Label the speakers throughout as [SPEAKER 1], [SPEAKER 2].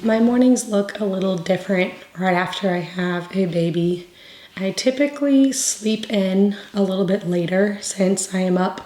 [SPEAKER 1] My mornings look a little different right after I have a baby. I typically sleep in a little bit later since I am up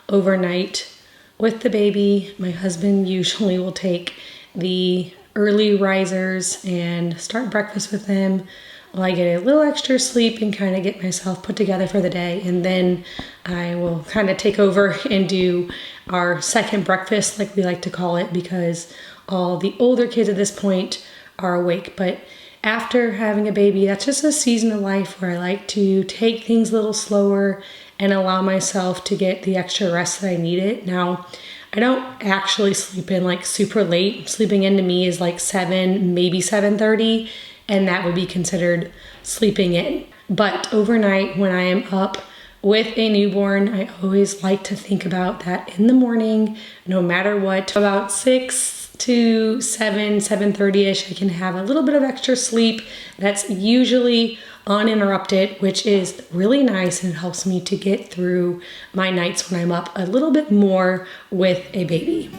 [SPEAKER 1] overnight with the baby. My husband usually will take the early risers and start breakfast with them while I get a little extra sleep and kind of get myself put together for the day. And then I will kind of take over and do our second breakfast, like we like to call it, because all the older kids at this point are awake. But after having a baby, that's just a season of life where I like to take things a little slower and allow myself to get the extra rest that I needed. Now, I don't actually sleep in like super late. Sleeping in to me is like 7, maybe 7:30, and that would be considered sleeping in. But overnight when I am up with a newborn, I always like to think about that in the morning, no matter what. About 6 to 7:30ish, I can have a little bit of extra sleep that's usually uninterrupted, which is really nice and helps me to get through my nights when I'm up a little bit more with a baby.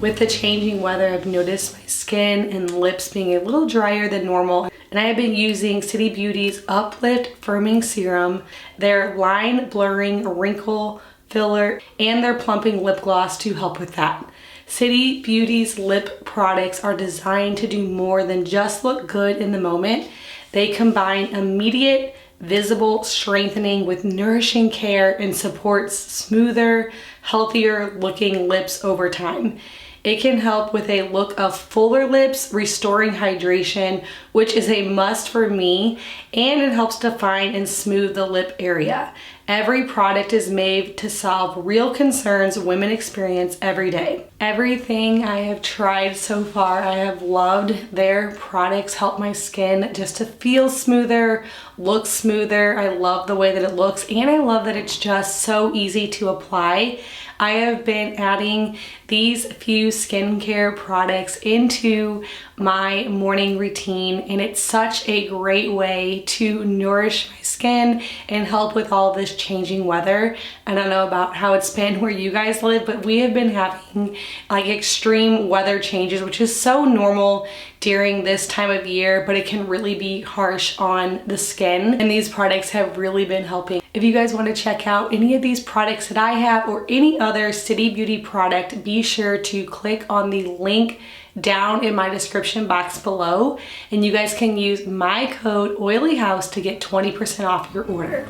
[SPEAKER 1] With the changing weather, I've noticed my skin and lips being a little drier than normal, and I have been using City Beauty's Uplift Firming Serum, their line blurring wrinkle filler, and their plumping lip gloss to help with that. City Beauty's lip products are designed to do more than just look good in the moment. They combine immediate, visible strengthening with nourishing care and supports smoother, healthier looking lips over time. It can help with a look of fuller lips, restoring hydration, which is a must for me, and it helps define and smooth the lip area. Every product is made to solve real concerns women experience every day. Everything I have tried so far, I have loved. Their products help my skin just to feel smoother, look smoother. I love the way that it looks, and I love that it's just so easy to apply. I have been adding these few skincare products into my morning routine, and it's such a great way to nourish my skin and help with all this changing weather. I don't know about how it's been where you guys live, but we have been having like extreme weather changes, which is so normal during this time of year, but it can really be harsh on the skin, and these products have really been helping. If you guys want to check out any of these products that I have or any other City Beauty product, be sure to click on the link down in my description box below, and you guys can use my code OILYHOUSE to get 20% off your order.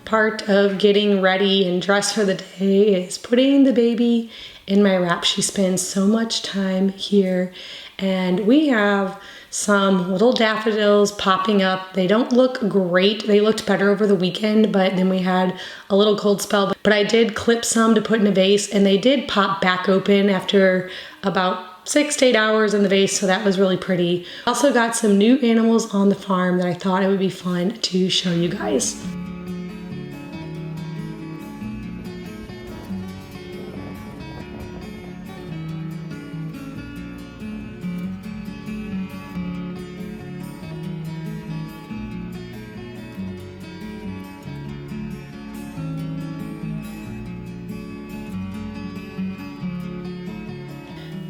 [SPEAKER 1] Part of getting ready and dressed for the day is putting the baby in my wrap. She spends so much time here, and we have some little daffodils popping up. They don't look great. They looked better over the weekend, but then we had a little cold spell. But I did clip some to put in a vase, and they did pop back open after about 6 to 8 hours in the vase, so that was really pretty. Also got some new animals on the farm that I thought it would be fun to show you guys.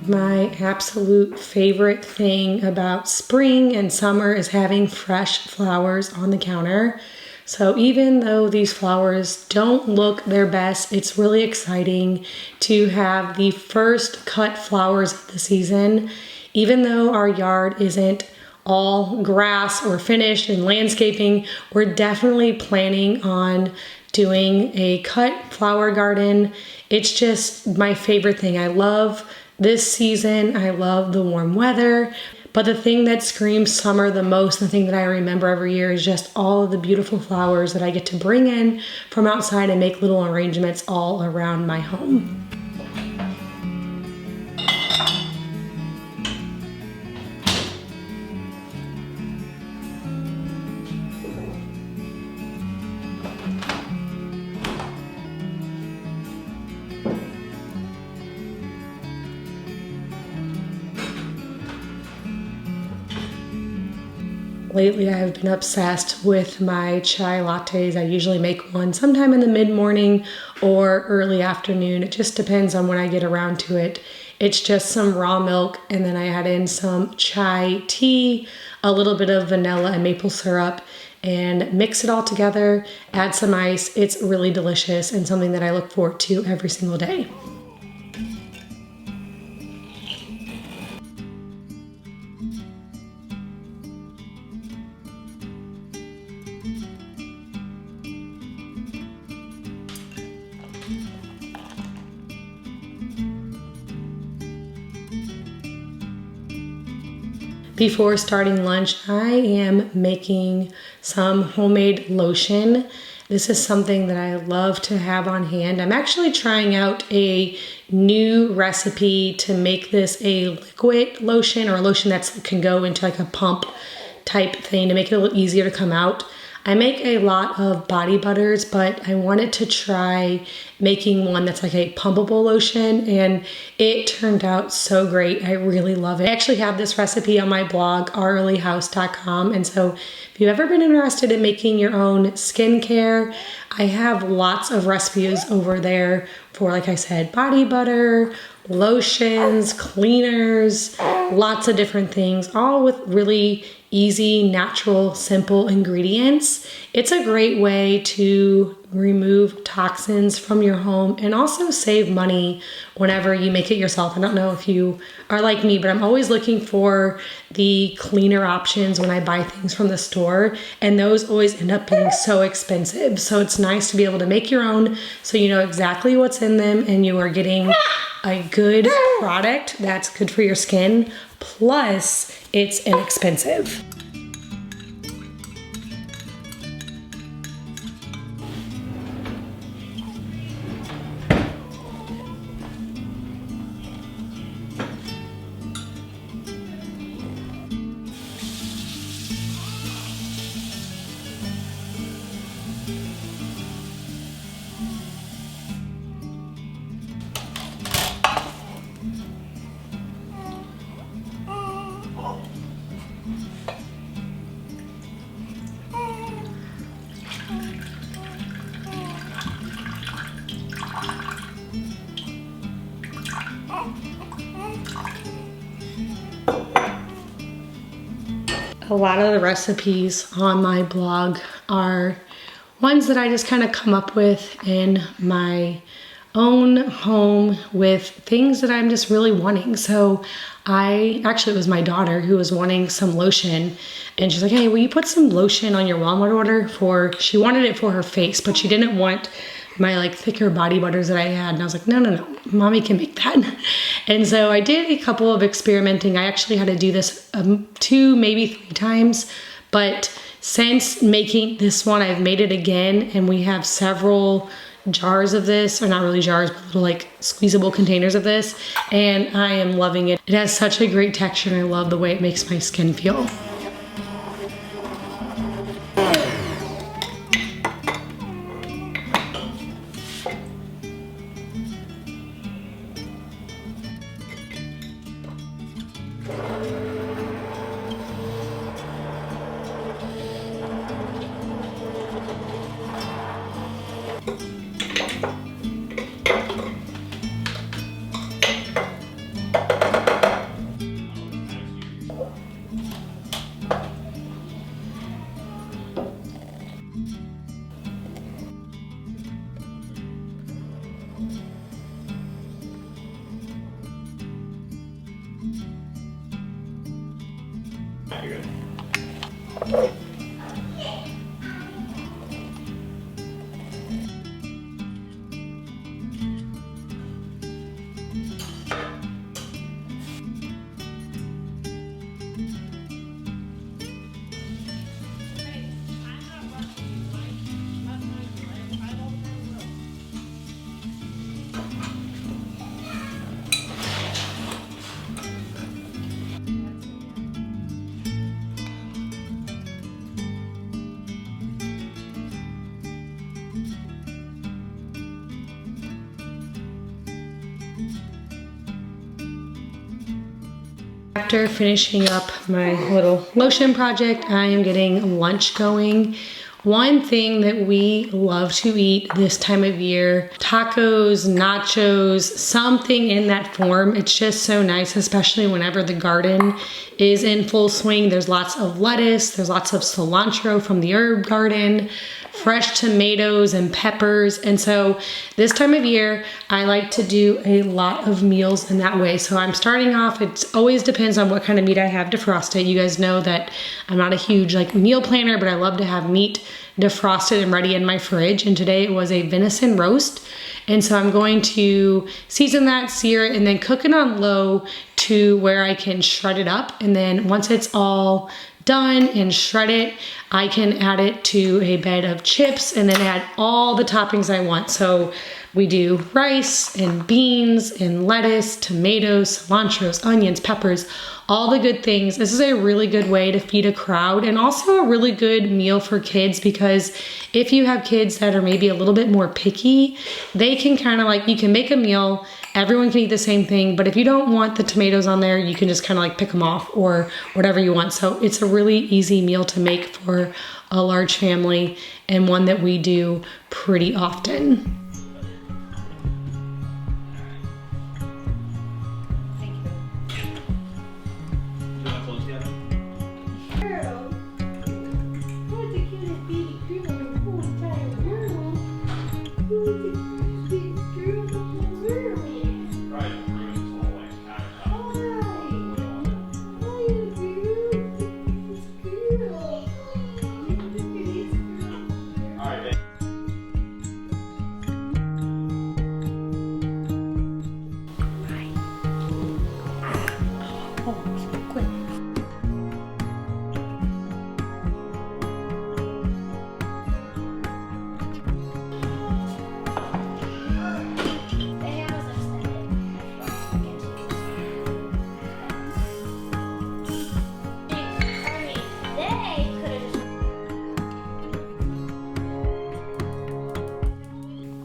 [SPEAKER 1] my absolute favorite thing about spring and summer is having fresh flowers on the counter. So even though these flowers don't look their best, it's really exciting to have the first cut flowers of the season. Even though our yard isn't all grass or finished and landscaping, we're definitely planning on doing a cut flower garden. It's just my favorite thing. I love this season. I love the warm weather. But the thing that screams summer the most, the thing that I remember every year, is just all of the beautiful flowers that I get to bring in from outside and make little arrangements all around my home. Lately, I've been obsessed with my chai lattes. I usually make one sometime in the mid-morning or early afternoon. It just depends on when I get around to it. It's just some raw milk, and then I add in some chai tea, a little bit of vanilla and maple syrup, and mix it all together, add some ice. It's really delicious and something that I look forward to every single day. Before starting lunch, I am making some homemade lotion. This is something that I love to have on hand. I'm actually trying out a new recipe to make this a liquid lotion, or a lotion that can go into like a pump type thing to make it a little easier to come out. I make a lot of body butters, but I wanted to try making one that's like a pumpable lotion, and it turned out so great. I really love it. I actually have this recipe on my blog, ourearlyhouse.com, and so if you've ever been interested in making your own skincare, I have lots of recipes over there for, like I said, body butter, lotions, cleaners, lots of different things, all with really easy, natural, simple ingredients. It's a great way to remove toxins from your home and also save money whenever you make it yourself. I don't know if you are like me, but I'm always looking for the cleaner options when I buy things from the store, and those always end up being so expensive. So it's nice to be able to make your own so you know exactly what's in them and you are getting a good product that's good for your skin, plus it's inexpensive. A lot of the recipes on my blog are ones that I just kind of come up with in my own home with things that I'm just really wanting. So it was my daughter who was wanting some lotion, and she's like, hey, will you put some lotion on your Walmart order she wanted it for her face, but she didn't want my like thicker body butters that I had. And I was like, no, mommy can make that. And so I did a couple of experimenting. I actually had to do this 2, maybe 3 times. But since making this one, I've made it again, and we have several jars of this, or not really jars, but little like squeezable containers of this. And I am loving it. It has such a great texture, and I love the way it makes my skin feel.
[SPEAKER 2] you're good.
[SPEAKER 1] After finishing up my little lotion project, I am getting lunch going. One thing that we love to eat this time of year, tacos, nachos, something in that form. It's just so nice, especially whenever the garden is in full swing. There's lots of lettuce, there's lots of cilantro from the herb garden, fresh tomatoes and peppers. And so this time of year, I like to do a lot of meals in that way. So I'm starting off, it always depends on what kind of meat I have defrosted. You guys know that I'm not a huge meal planner, but I love to have meat defrosted and ready in my fridge. And today it was a venison roast. And so I'm going to season that, sear it, and then cook it on low to where I can shred it up. And then once it's all done and shred it, I can add it to a bed of chips and then add all the toppings I want. So we do rice and beans and lettuce, tomatoes, cilantros, onions, peppers, all the good things. This is a really good way to feed a crowd and also a really good meal for kids, because if you have kids that are maybe a little bit more picky, they can kind of you can make a meal, everyone can eat the same thing, but if you don't want the tomatoes on there, you can just kind of pick them off or whatever you want. So it's a really easy meal to make for a large family and one that we do pretty often.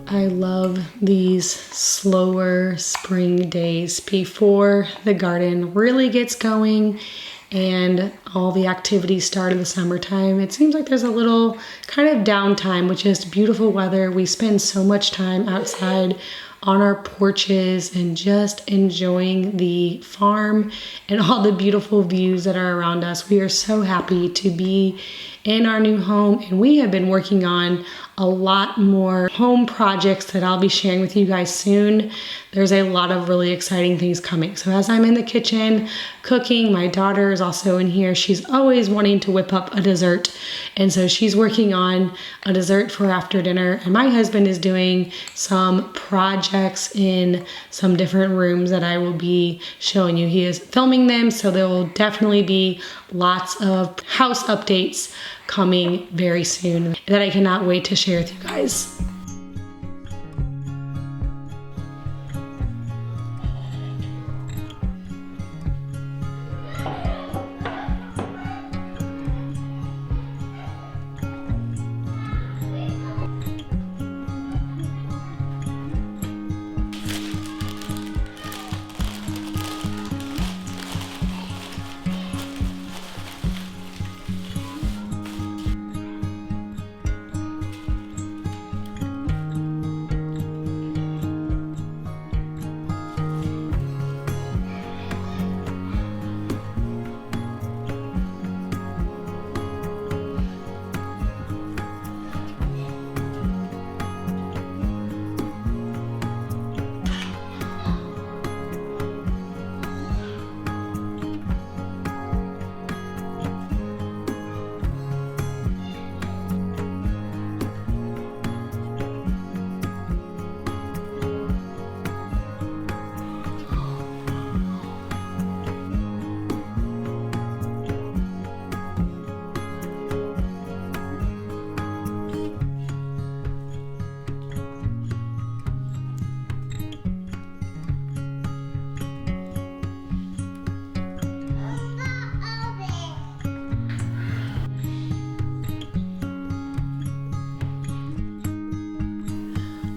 [SPEAKER 1] I love these slower spring days before the garden really gets going and all the activities start in the summertime. It seems like there's a little kind of downtime with just beautiful weather. We spend so much time outside on our porches and just enjoying the farm and all the beautiful views that are around us. We are so happy to be in our new home, and we have been working on a lot more home projects that I'll be sharing with you guys soon. There's a lot of really exciting things coming. So as I'm in the kitchen cooking, my daughter is also in here. She's always wanting to whip up a dessert. And so she's working on a dessert for after dinner. And my husband is doing some projects in some different rooms that I will be showing you. He is filming them, so there will definitely be lots of house updates coming very soon that I cannot wait to share with you guys.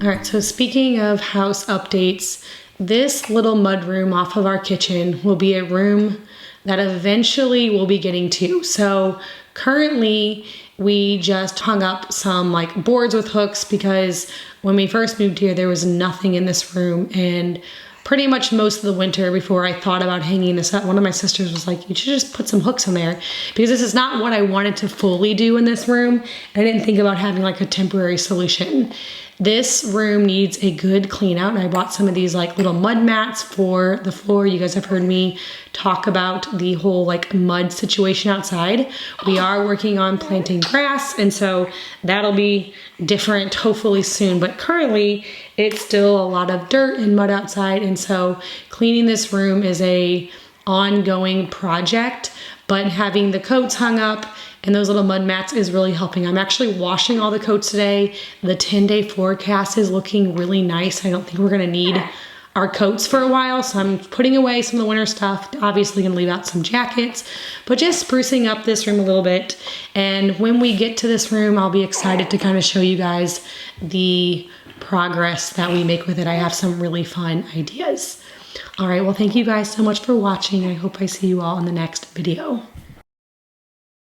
[SPEAKER 1] All right, so speaking of house updates, this little mudroom off of our kitchen will be a room that eventually we'll be getting to. So currently we just hung up some like boards with hooks because when we first moved here, there was nothing in this room, and pretty much most of the winter before I thought about hanging this up, one of my sisters was like, you should just put some hooks in there, because this is not what I wanted to fully do in this room. I didn't think about having like a temporary solution. This room needs a good clean out, and I bought some of these like little mud mats for the floor. You guys have heard me talk about the whole like mud situation outside. We are working on planting grass, and so that'll be different hopefully soon, but currently it's still a lot of dirt and mud outside, and so cleaning this room is a ongoing project, but having the coats hung up and those little mud mats is really helping. I'm actually washing all the coats today. The 10-day forecast is looking really nice. I don't think we're gonna need our coats for a while, so I'm putting away some of the winter stuff. Obviously gonna leave out some jackets, but just sprucing up this room a little bit. And when we get to this room, I'll be excited to kind of show you guys the progress that we make with it. I have some really fun ideas. All right, well, thank you guys so much for watching. I hope I see you all in the next video.